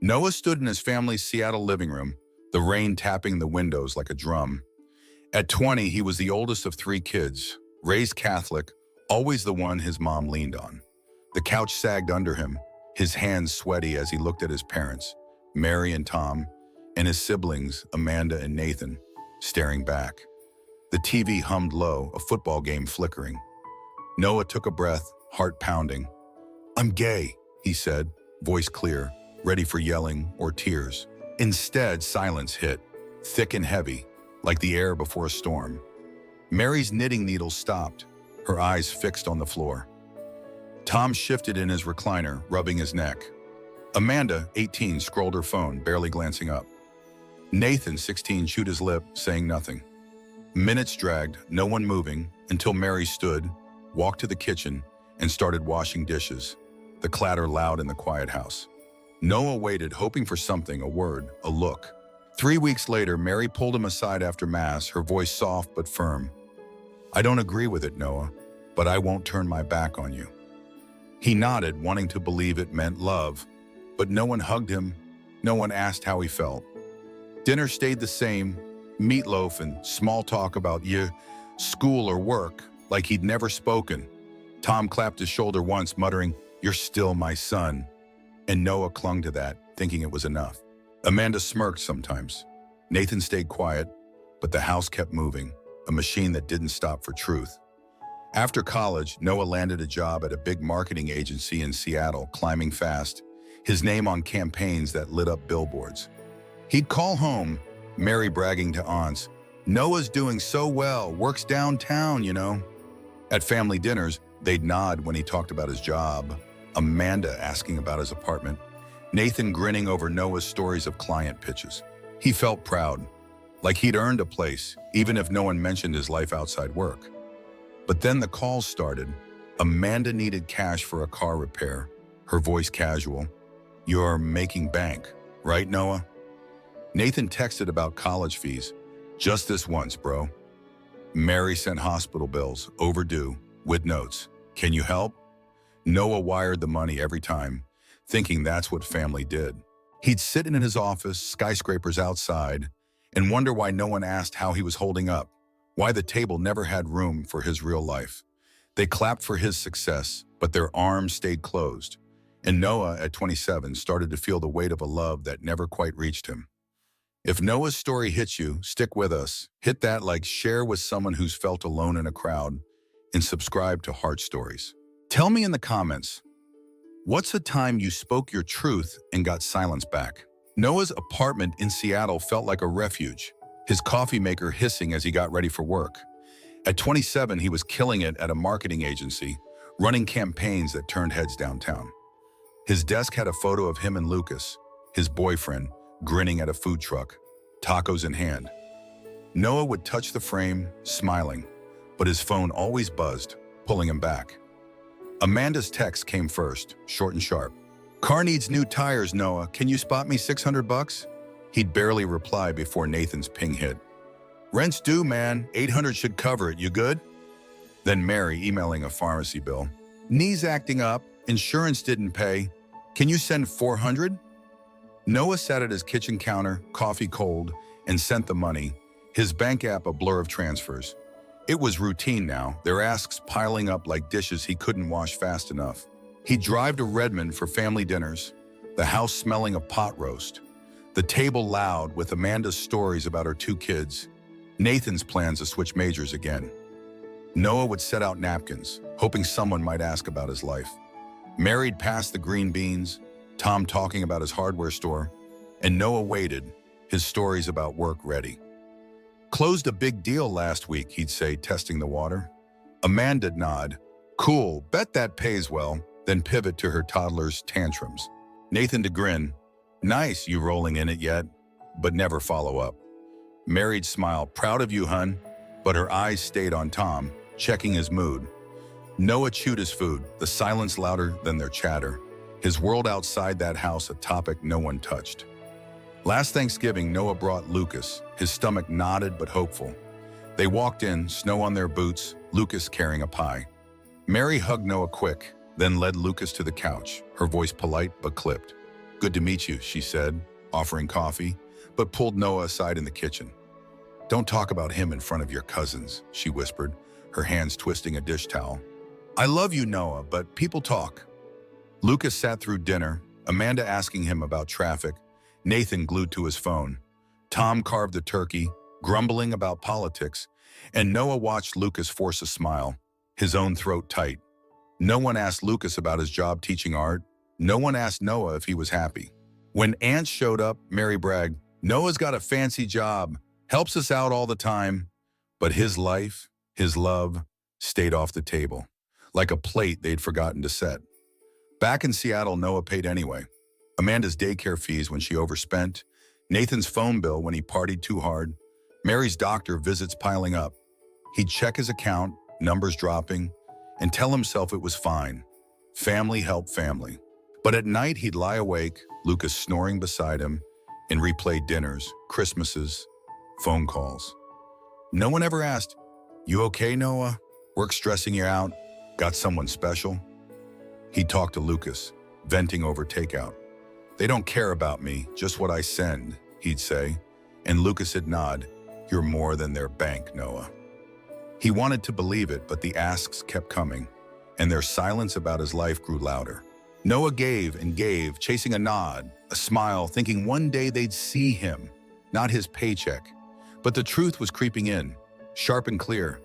Noah stood in his family's Seattle living room, the rain tapping the windows like a drum. At 20, he was the oldest of three kids, raised Catholic, always the one his mom leaned on. The couch sagged under him, his hands sweaty as he looked at his parents, Mary and Tom, and his siblings, Amanda and Nathan, staring back. The TV hummed low, a football game flickering. Noah took a breath, heart pounding. "I'm gay," he said, voice clear, ready for yelling or tears. Instead, silence hit, thick and heavy, like the air before a storm. Mary's knitting needle stopped, her eyes fixed on the floor. Tom shifted in his recliner, rubbing his neck. Amanda, 18, scrolled her phone, barely glancing up. Nathan, 16, chewed his lip, saying nothing. Minutes dragged, no one moving, until Mary stood, walked to the kitchen, and started washing dishes, the clatter loud in the quiet house. Noah waited, hoping for something, a word, a look. 3 weeks later, Mary pulled him aside after Mass, her voice soft but firm. "I don't agree with it, Noah, but I won't turn my back on you." He nodded, wanting to believe it meant love, but no one hugged him, no one asked how he felt. Dinner stayed the same, meatloaf and small talk about school or work, like he'd never spoken. Tom clapped his shoulder once, muttering, "You're still my son." And Noah clung to that, thinking it was enough. Amanda smirked sometimes. Nathan stayed quiet, but the house kept moving, a machine that didn't stop for truth. After college, Noah landed a job at a big marketing agency in Seattle, climbing fast, his name on campaigns that lit up billboards. He'd call home, Mary bragging to aunts, "Noah's doing so well, works downtown, you know." At family dinners, they'd nod when he talked about his job, Amanda asking about his apartment, Nathan grinning over Noah's stories of client pitches. He felt proud, like he'd earned a place, even if no one mentioned his life outside work. But then the calls started. Amanda needed cash for a car repair, her voice casual. "You're making bank, right, Noah?" Nathan texted about college fees. "Just this once, bro." Mary sent hospital bills, overdue, with notes. "Can you help?" Noah wired the money every time, thinking that's what family did. He'd sit in his office, skyscrapers outside, and wonder why no one asked how he was holding up, why the table never had room for his real life. They clapped for his success, but their arms stayed closed. And Noah, at 27, started to feel the weight of a love that never quite reached him. If Noah's story hits you, stick with us. Hit that like, share with someone who's felt alone in a crowd, and subscribe to Heart Stories. Tell me in the comments, what's a time you spoke your truth and got silence back? Noah's apartment in Seattle felt like a refuge, his coffee maker hissing as he got ready for work. At 27, he was killing it at a marketing agency, running campaigns that turned heads downtown. His desk had a photo of him and Lucas, his boyfriend, grinning at a food truck, tacos in hand. Noah would touch the frame, smiling, but his phone always buzzed, pulling him back. Amanda's text came first, short and sharp. "Car needs new tires, Noah. Can you spot me $600? He'd barely reply before Nathan's ping hit. "Rent's due, man. 800 should cover it. You good?" Then Mary emailing a pharmacy bill. "Knees acting up. Insurance didn't pay. Can you send 400? Noah sat at his kitchen counter, coffee cold, and sent the money, his bank app a blur of transfers. It was routine now, their asks piling up like dishes he couldn't wash fast enough. He'd drive to Redmond for family dinners, the house smelling of pot roast, the table loud with Amanda's stories about her 2 kids, Nathan's plans to switch majors again. Noah would set out napkins, hoping someone might ask about his life. Mary'd pass the green beans, Tom talking about his hardware store, and Noah waited, his stories about work ready. "Closed a big deal last week," he'd say, testing the water. Amanda'd nod. "Cool, bet that pays well," then pivot to her toddler's tantrums. Nathan to grin. "Nice, you rolling in it yet?" But never follow up. Mary'd smile, "Proud of you, hun," but her eyes stayed on Tom, checking his mood. Noah chewed his food, the silence louder than their chatter. His world outside that house a topic no one touched. Last Thanksgiving, Noah brought Lucas, his stomach knotted but hopeful. They walked in, snow on their boots, Lucas carrying a pie. Mary hugged Noah quick, then led Lucas to the couch, her voice polite but clipped. Good to meet you, she said, offering coffee, but pulled Noah aside in the kitchen. Don't talk about him in front of your cousins, she whispered, her hands twisting a dish towel. I love you, Noah, but people talk. Lucas sat through dinner, Amanda asking him about traffic, Nathan glued to his phone. Tom carved the turkey, grumbling about politics, and Noah watched Lucas force a smile, his own throat tight. No one asked Lucas about his job teaching art. No one asked Noah if he was happy. When Ants showed up, Mary bragged, Noah's got a fancy job, helps us out all the time. But his life, his love, stayed off the table, like a plate they'd forgotten to set. Back in Seattle, Noah paid anyway. Amanda's daycare fees when she overspent, Nathan's phone bill when he partied too hard, Mary's doctor visits piling up. He'd check his account, numbers dropping, and tell himself it was fine. Family helped family. But at night, he'd lie awake, Lucas snoring beside him, and replay dinners, Christmases, phone calls. No one ever asked, you okay, Noah? Work stressing you out? Got someone special? He'd talk to Lucas, venting over takeout. They don't care about me, just what I send, he'd say. And Lucas would nod, you're more than their bank, Noah. He wanted to believe it, but the asks kept coming, and their silence about his life grew louder. Noah gave and gave, chasing a nod, a smile, thinking one day they'd see him, not his paycheck. But the truth was creeping in, sharp and clear.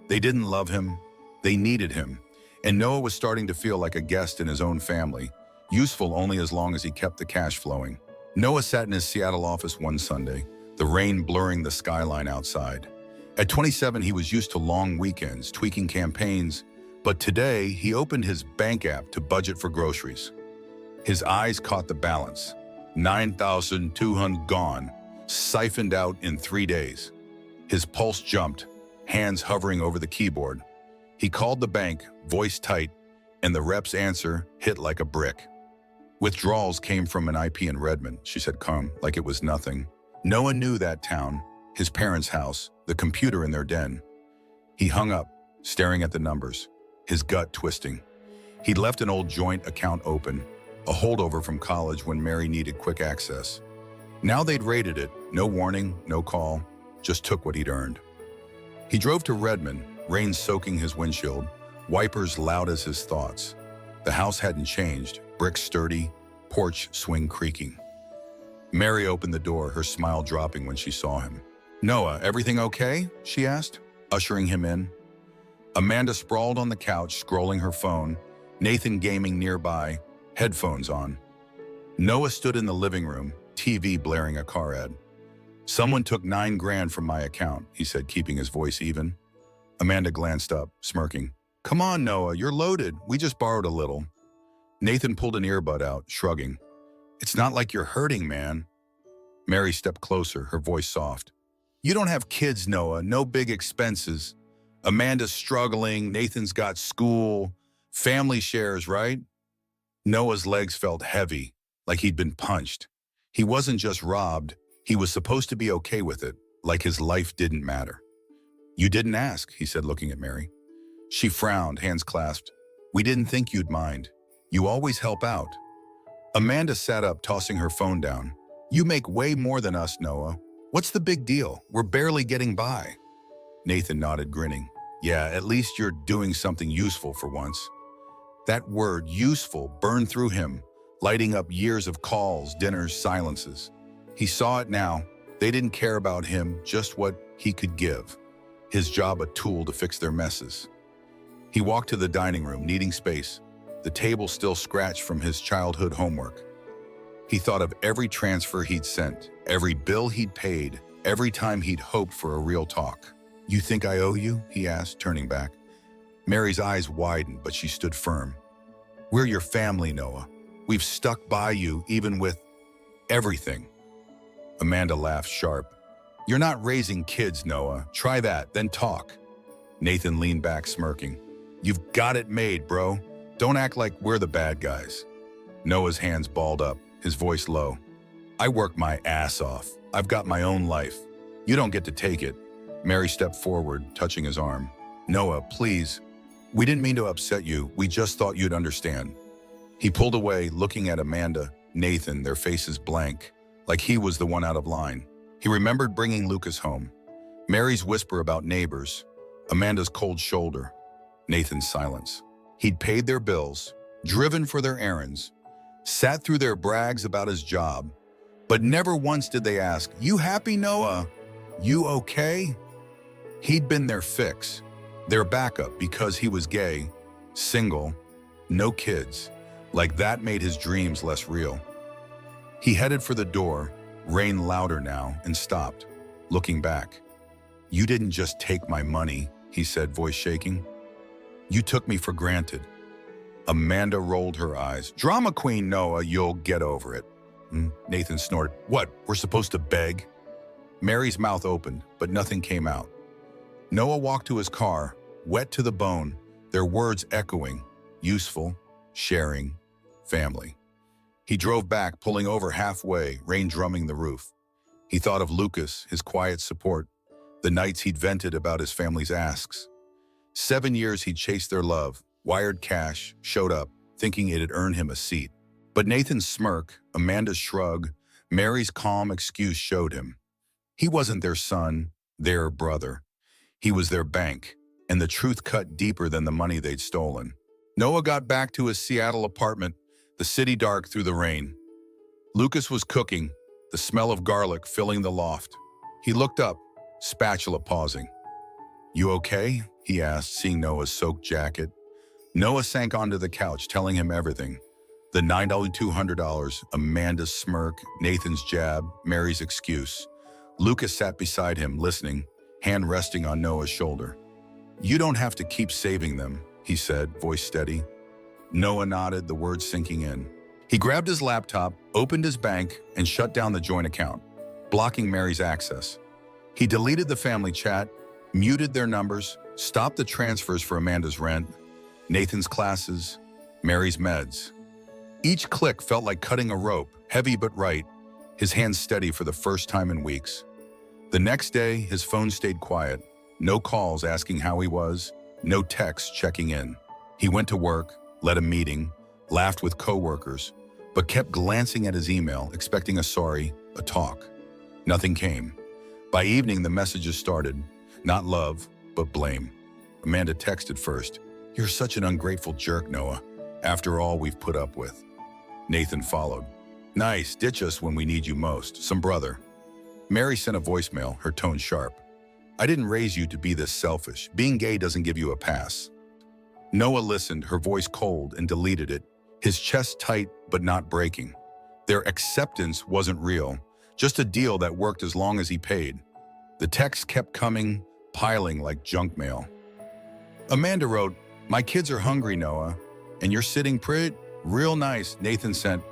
They didn't love him, they needed him, and Noah was starting to feel like a guest in his own family, useful only as long as he kept the cash flowing. Noah sat in his Seattle office one Sunday, the rain blurring the skyline outside. At 27, he was used to long weekends, tweaking campaigns, but today he opened his bank app to budget for groceries. His eyes caught the balance. $9,200 gone, siphoned out in 3 days. His pulse jumped, hands hovering over the keyboard. He called the bank, voice tight, and the rep's answer hit like a brick. Withdrawals came from an IP in Redmond, she said calm, like it was nothing. Noah knew that town, his parents' house, the computer in their den. He hung up, staring at the numbers, his gut twisting. He'd left an old joint account open, a holdover from college when Mary needed quick access. Now they'd raided it, no warning, no call, just took what he'd earned. He drove to Redmond, rain soaking his windshield, wipers loud as his thoughts. The house hadn't changed, bricks sturdy, porch swing creaking. Mary opened the door, her smile dropping when she saw him. Noah, everything okay? She asked, ushering him in. Amanda sprawled on the couch, scrolling her phone, Nathan gaming nearby, headphones on. Noah stood in the living room, TV blaring a car ad. Someone took $9 grand from my account, he said, keeping his voice even. Amanda glanced up, smirking. Come on, Noah, you're loaded. We just borrowed a little. Nathan pulled an earbud out, shrugging. It's not like you're hurting, man. Mary stepped closer, her voice soft. You don't have kids, Noah, no big expenses. Amanda's struggling, Nathan's got school, family shares, right? Noah's legs felt heavy, like he'd been punched. He wasn't just robbed, he was supposed to be okay with it, like his life didn't matter. You didn't ask, he said, looking at Mary. She frowned, hands clasped. We didn't think you'd mind. You always help out. Amanda sat up, tossing her phone down. You make way more than us, Noah. What's the big deal? We're barely getting by. Nathan nodded, grinning. Yeah, at least you're doing something useful for once. That word, useful, burned through him, lighting up years of calls, dinners, silences. He saw it now. They didn't care about him, just what he could give. His job a tool to fix their messes. He walked to the dining room, needing space, the table still scratched from his childhood homework. He thought of every transfer he'd sent, every bill he'd paid, every time he'd hoped for a real talk. You think I owe you? He asked, turning back. Mary's eyes widened, but she stood firm. We're your family, Noah. We've stuck by you, even with everything. Amanda laughed sharp. You're not raising kids, Noah. Try that, then talk. Nathan leaned back, smirking. You've got it made, bro. Don't act like we're the bad guys. Noah's hands balled up, his voice low. I work my ass off. I've got my own life. You don't get to take it. Mary stepped forward, touching his arm. Noah, please. We didn't mean to upset you. We just thought you'd understand. He pulled away, looking at Amanda, Nathan, their faces blank, like he was the one out of line. He remembered bringing Lucas home. Mary's whisper about neighbors, Amanda's cold shoulder, Nathan's silence. He'd paid their bills, driven for their errands, sat through their brags about his job, but never once did they ask, "You happy, Noah? You okay?" He'd been their fix, their backup because he was gay, single, no kids. Like that made his dreams less real. He headed for the door, rain louder now, and stopped, looking back. "You didn't just take my money," he said, voice shaking. "You took me for granted." Amanda rolled her eyes. "Drama queen, Noah, you'll get over it." Nathan snorted. "What, we're supposed to beg?" Mary's mouth opened, but nothing came out. Noah walked to his car, wet to the bone, their words echoing, useful, sharing, family. He drove back, pulling over halfway, rain drumming the roof. He thought of Lucas, his quiet support, the nights he'd vented about his family's asks. 7 years he'd chased their love, wired cash, showed up, thinking it'd earn him a seat. But Nathan's smirk, Amanda's shrug, Mary's calm excuse showed him. He wasn't their son, their brother. He was their bank, and the truth cut deeper than the money they'd stolen. Noah got back to his Seattle apartment, the city dark through the rain. Lucas was cooking, the smell of garlic filling the loft. He looked up, spatula pausing. "You okay?" he asked, seeing Noah's soaked jacket. Noah sank onto the couch, telling him everything. The $9,200, Amanda's smirk, Nathan's jab, Mary's excuse. Lucas sat beside him, listening, hand resting on Noah's shoulder. "You don't have to keep saving them," he said, voice steady. Noah nodded, the words sinking in. He grabbed his laptop, opened his bank, and shut down the joint account, blocking Mary's access. He deleted the family chat, muted their numbers, stopped the transfers for Amanda's rent, Nathan's classes, Mary's meds. Each click felt like cutting a rope, heavy but right, his hands steady for the first time in weeks. The next day, his phone stayed quiet. No calls asking how he was, no texts checking in. He went to work, led a meeting, laughed with coworkers, but kept glancing at his email, expecting a sorry, a talk. Nothing came. By evening, the messages started. Not love, but blame. Amanda texted first. "You're such an ungrateful jerk, Noah, after all we've put up with." Nathan followed. "Nice, ditch us when we need you most, some brother." Mary sent a voicemail, her tone sharp. "I didn't raise you to be this selfish. Being gay doesn't give you a pass." Noah listened, her voice cold, and deleted it, his chest tight but not breaking. Their acceptance wasn't real, just a deal that worked as long as he paid. The texts kept coming, piling like junk mail. Amanda wrote, "My kids are hungry, Noah, and you're sitting pretty real nice." Nathan sent,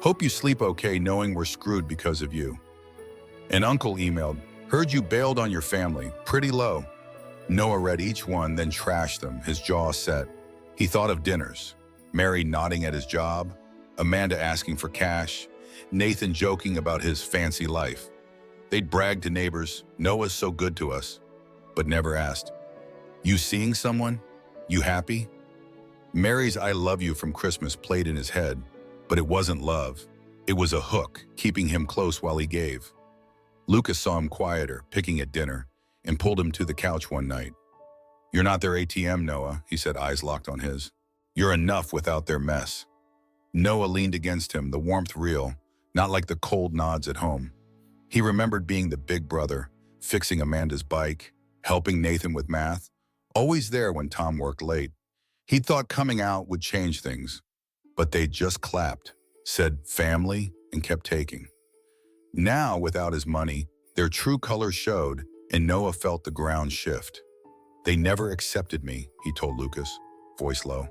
"Hope you sleep okay knowing we're screwed because of you." An uncle emailed, "Heard you bailed on your family, pretty low." Noah read each one, then trashed them, his jaw set. He thought of dinners, Mary nodding at his job, Amanda asking for cash, Nathan joking about his fancy life. They'd brag to neighbors, "Noah's so good to us," but never asked, "You seeing someone? You happy?" Mary's "I love you" from Christmas played in his head, but it wasn't love. It was a hook, keeping him close while he gave. Lucas saw him quieter, picking at dinner, and pulled him to the couch one night. "You're not their ATM, Noah," he said, eyes locked on his. "You're enough without their mess." Noah leaned against him, the warmth real, not like the cold nods at home. He remembered being the big brother, fixing Amanda's bike, helping Nathan with math, always there when Tom worked late. He'd thought coming out would change things, but they just clapped, said family, and kept taking. Now, without his money, their true colors showed, and Noah felt the ground shift. "They never accepted me," he told Lucas, voice low.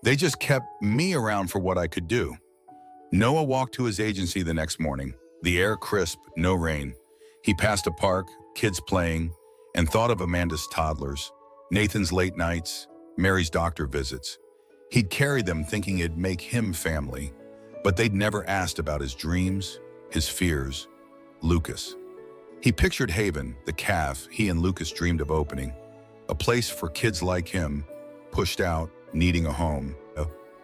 "They just kept me around for what I could do." Noah walked to his agency the next morning, the air crisp, no rain. He passed a park, kids playing, and thought of Amanda's toddlers, Nathan's late nights, Mary's doctor visits. He'd carry them thinking it'd make him family, but they'd never asked about his dreams, his fears, Lucas. He pictured Haven, the cafe he and Lucas dreamed of opening, a place for kids like him, pushed out, needing a home.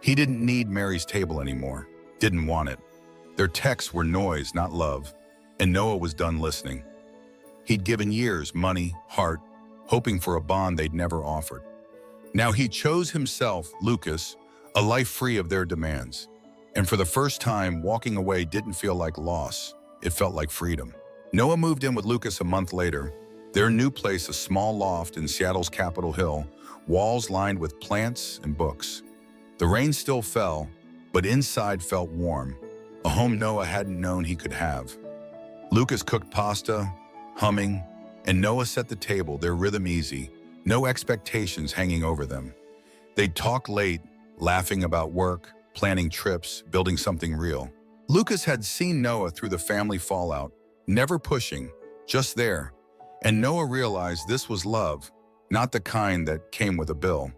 He didn't need Mary's table anymore, didn't want it. Their texts were noise, not love, and Noah was done listening. He'd given years, money, heart, hoping for a bond they'd never offered. Now he chose himself, Lucas, a life free of their demands. And for the first time, walking away didn't feel like loss. It felt like freedom. Noah moved in with Lucas a month later. Their new place, a small loft in Seattle's Capitol Hill, walls lined with plants and books. The rain still fell, but inside felt warm, a home Noah hadn't known he could have. Lucas cooked pasta, humming, and Noah set the table, their rhythm easy, no expectations hanging over them. They'd talk late, laughing about work, planning trips, building something real. Lucas had seen Noah through the family fallout, never pushing, just there. And Noah realized this was love, not the kind that came with a bill.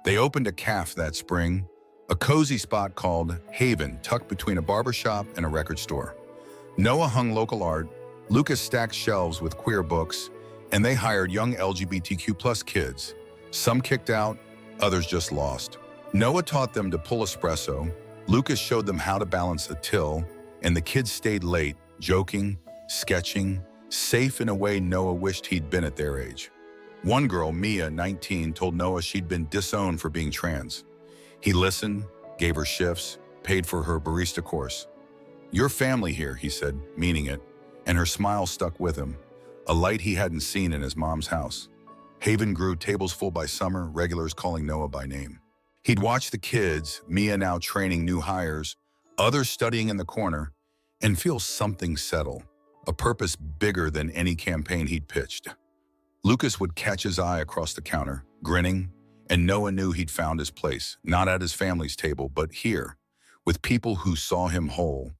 They opened a cafe that spring, a cozy spot called Haven, tucked between a barbershop and a record store. Noah hung local art, Lucas stacked shelves with queer books, and they hired young LGBTQ+ kids. Some kicked out, others just lost. Noah taught them to pull espresso, Lucas showed them how to balance a till, and the kids stayed late, joking, sketching, safe in a way Noah wished he'd been at their age. One girl, Mia, 19, told Noah she'd been disowned for being trans. He listened, gave her shifts, paid for her barista course. "Your family here," he said, meaning it, and her smile stuck with him, a light he hadn't seen in his mom's house. Haven grew, tables full by summer, regulars calling Noah by name. He'd watch the kids, Mia now training new hires, others studying in the corner, and feel something settle, a purpose bigger than any campaign he'd pitched. Lucas would catch his eye across the counter, grinning, and Noah knew he'd found his place, not at his family's table, but here, with people who saw him whole.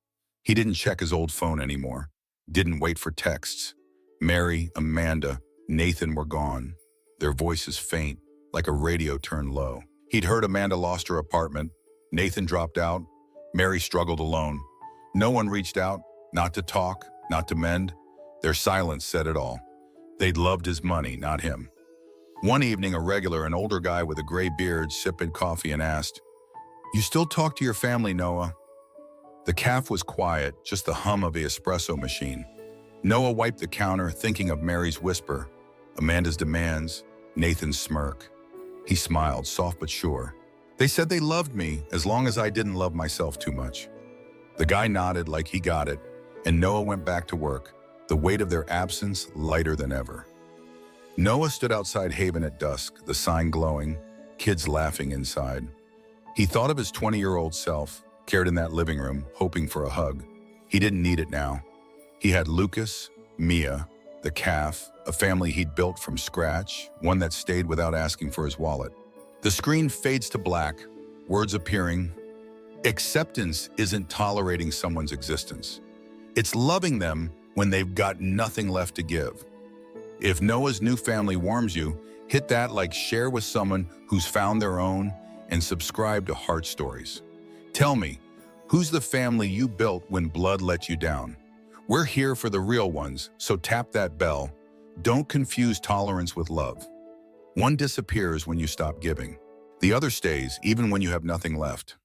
He didn't check his old phone anymore, didn't wait for texts. Mary, Amanda, Nathan were gone, their voices faint, like a radio turned low. He'd heard Amanda lost her apartment, Nathan dropped out, Mary struggled alone. No one reached out, not to talk, not to mend. Their silence said it all. They'd loved his money, not him. One evening, a regular, an older guy with a gray beard, sipping coffee and asked, "You still talk to your family, Noah?" The cafe was quiet, just the hum of the espresso machine. Noah wiped the counter, thinking of Mary's whisper, Amanda's demands, Nathan's smirk. He smiled, soft but sure. "They said they loved me as long as I didn't love myself too much." The guy nodded like he got it, and Noah went back to work, the weight of their absence lighter than ever. Noah stood outside Haven at dusk, the sign glowing, kids laughing inside. He thought of his 20-year-old self, cared in that living room, hoping for a hug. He didn't need it now. He had Lucas, Mia, the calf, a family he'd built from scratch, one that stayed without asking for his wallet. The screen fades to black, words appearing. Acceptance isn't tolerating someone's existence. It's loving them when they've got nothing left to give. If Noah's new family warms you, hit that like, share with someone who's found their own, and subscribe to Heart Stories. Tell me, who's the family you built when blood let you down? We're here for the real ones, so tap that bell. Don't confuse tolerance with love. One disappears when you stop giving. The other stays even when you have nothing left.